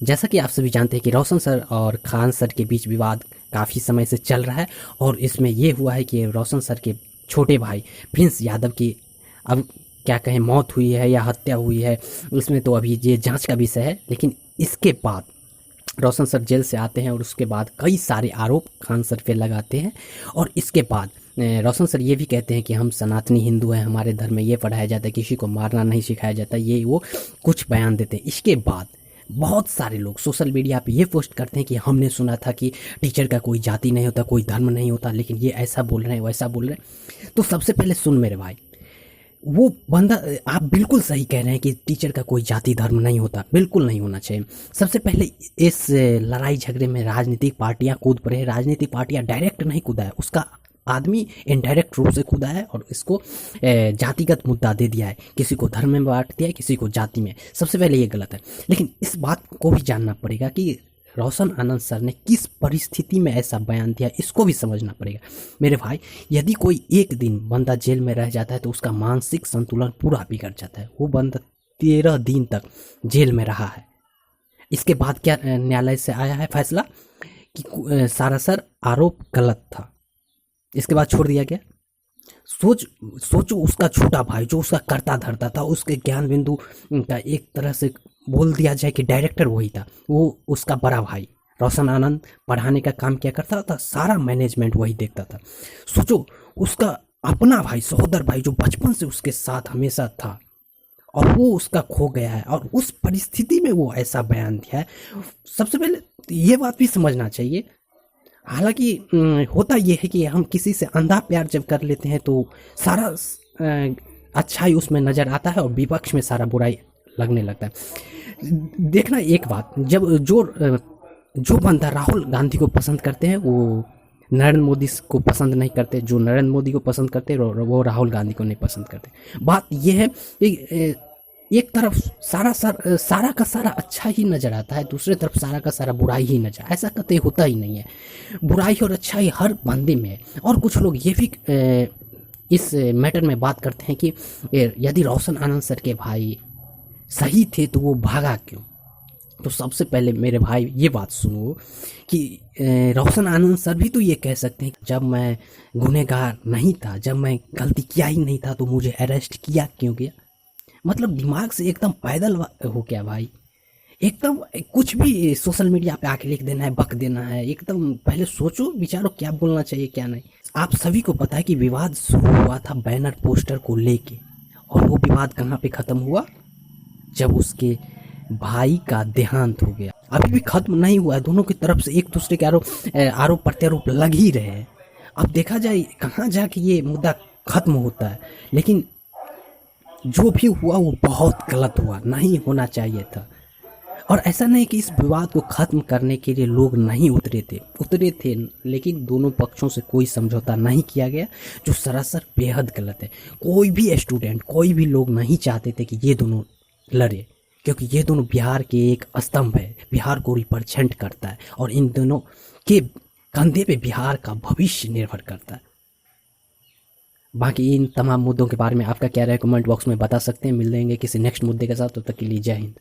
जैसा कि आप सभी जानते हैं कि रोशन सर और खान सर के बीच विवाद काफ़ी समय से चल रहा है और इसमें ये हुआ है कि रोशन सर के छोटे भाई प्रिंस यादव की अब क्या कहें मौत हुई है या हत्या हुई है, इसमें तो अभी ये जांच का विषय है। लेकिन इसके बाद रोशन सर जेल से आते हैं और उसके बाद कई सारे आरोप खान सर पे लगाते हैं और इसके बाद रोशन सर ये भी कहते हैं कि हम सनातनी हिंदू हैं, हमारे धर्म में ये पढ़ाया जाता है, किसी को मारना नहीं सिखाया जाता, ये वो कुछ बयान देते हैं। इसके बाद बहुत सारे लोग सोशल मीडिया पे ये पोस्ट करते हैं कि हमने सुना था कि टीचर का कोई जाति नहीं होता, कोई धर्म नहीं होता, लेकिन ये ऐसा बोल रहे हैं वैसा बोल रहे हैं। तो सबसे पहले सुन मेरे भाई, वो बंदा, आप बिल्कुल सही कह रहे हैं कि टीचर का कोई जाति धर्म नहीं होता, बिल्कुल नहीं होना चाहिए। सबसे पहले इस लड़ाई झगड़े में राजनीतिक पार्टियां कूद पड़े हैं। राजनीतिक पार्टियां डायरेक्ट नहीं कूदा है, उसका आदमी इनडायरेक्ट रूप से कूदा है और इसको जातिगत मुद्दा दे दिया है, किसी को धर्म में बांट दिया है, किसी को जाति में। सबसे पहले ये गलत है। लेकिन इस बात को भी जानना पड़ेगा कि रोशन आनंद सर ने किस परिस्थिति में ऐसा बयान दिया, इसको भी समझना पड़ेगा मेरे भाई। यदि कोई एक दिन बंदा जेल में रह जाता है तो उसका मानसिक संतुलन पूरा बिगड़ जाता है। वो बंदा 13 दिन तक जेल में रहा है। इसके बाद क्या न्यायालय से आया है फैसला कि सारा सर आरोप गलत था, इसके बाद छोड़ दिया गया। सोचो उसका छोटा भाई जो उसका करता धरता था, उसके ज्ञान बिंदु का एक तरह से बोल दिया जाए कि डायरेक्टर वही था, वो उसका बड़ा भाई रोशन आनंद पढ़ाने का काम क्या करता था, सारा मैनेजमेंट वही देखता था। सोचो उसका अपना भाई, सहोदर भाई, जो बचपन से उसके साथ हमेशा था और वो उसका खो गया है और उस परिस्थिति में वो ऐसा बयान दिया है। सबसे पहले ये बात भी समझना चाहिए। हालांकि होता ये है कि हम किसी से अंधा प्यार जब कर लेते हैं तो सारा अच्छाई उसमें नज़र आता है और विपक्ष में सारा बुराई लगने लगता है। देखना एक बात, जब जो बंदा राहुल गांधी को पसंद करते हैं वो नरेंद्र मोदी को पसंद नहीं करते, जो नरेंद्र मोदी को पसंद करते वो राहुल गांधी को नहीं पसंद करते। बात यह है कि एक तरफ सारा का सारा अच्छा ही नज़र आता है, दूसरे तरफ सारा का सारा बुराई ही नजर, ऐसा कतई होता ही नहीं है। बुराई और अच्छाई हर बंदे में है। और कुछ लोग ये भी इस मैटर में बात करते हैं कि यदि रोशन आनंद सर के भाई सही थे तो वो भागा क्यों। तो सबसे पहले मेरे भाई ये बात सुनो कि रोशन आनंद सर भी तो ये कह सकते हैं कि जब मैं गुनहगार नहीं था, जब मैं गलती किया ही नहीं था तो मुझे अरेस्ट किया क्यों गया। मतलब दिमाग से एकदम पैदल हो क्या भाई, एकदम कुछ भी सोशल मीडिया पे आके लिख देना है, बक देना है। एकदम पहले सोचो विचारो क्या बोलना चाहिए क्या नहीं। आप सभी को पता है कि विवाद शुरू हुआ था बैनर पोस्टर को लेके, और वो विवाद कहाँ पे खत्म हुआ, जब उसके भाई का देहांत हो गया। अभी भी खत्म नहीं हुआ है, दोनों की तरफ से एक दूसरे के आरोप प्रत्यारोप लग ही रहे हैं। अब देखा जाए कहाँ जाके ये मुद्दा खत्म होता है। लेकिन जो भी हुआ वो बहुत गलत हुआ, नहीं होना चाहिए था। और ऐसा नहीं कि इस विवाद को खत्म करने के लिए लोग नहीं उतरे थे, लेकिन दोनों पक्षों से कोई समझौता नहीं किया गया, जो सरासर बेहद गलत है। कोई भी स्टूडेंट, कोई भी लोग नहीं चाहते थे कि ये दोनों लड़े, क्योंकि ये दोनों बिहार के एक स्तंभ है, बिहार को रिप्रेजेंट करता है और इन दोनों के कंधे पे बिहार का भविष्य निर्भर करता है। बाकी इन तमाम मुद्दों के बारे में आपका क्या राय कमेंट बॉक्स में बता सकते हैं। मिल लेंगे किसी नेक्स्ट मुद्दे के साथ, तब तक के लिए जय हिंद।